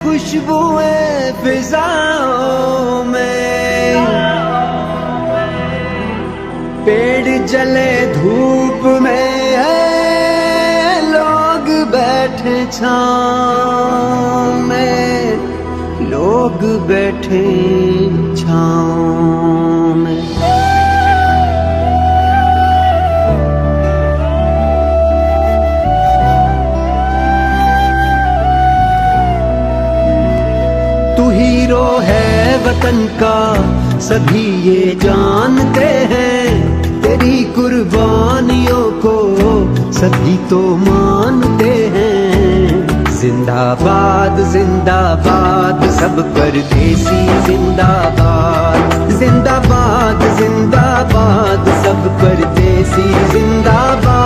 खुशबुएं फिजाओं में, पेड़ जले धूप में है, लोग बैठे छाँव में, लोग बैठे छाँव में। तू हीरो है वतन का सभी ये जानते हैं, तेरी कुर्बानियों को सभी तो मानते हैं। जिंदाबाद जिंदाबाद सब परदेसी जिंदाबाद, जिंदाबाद जिंदाबाद सब परदेसी जिंदाबाद।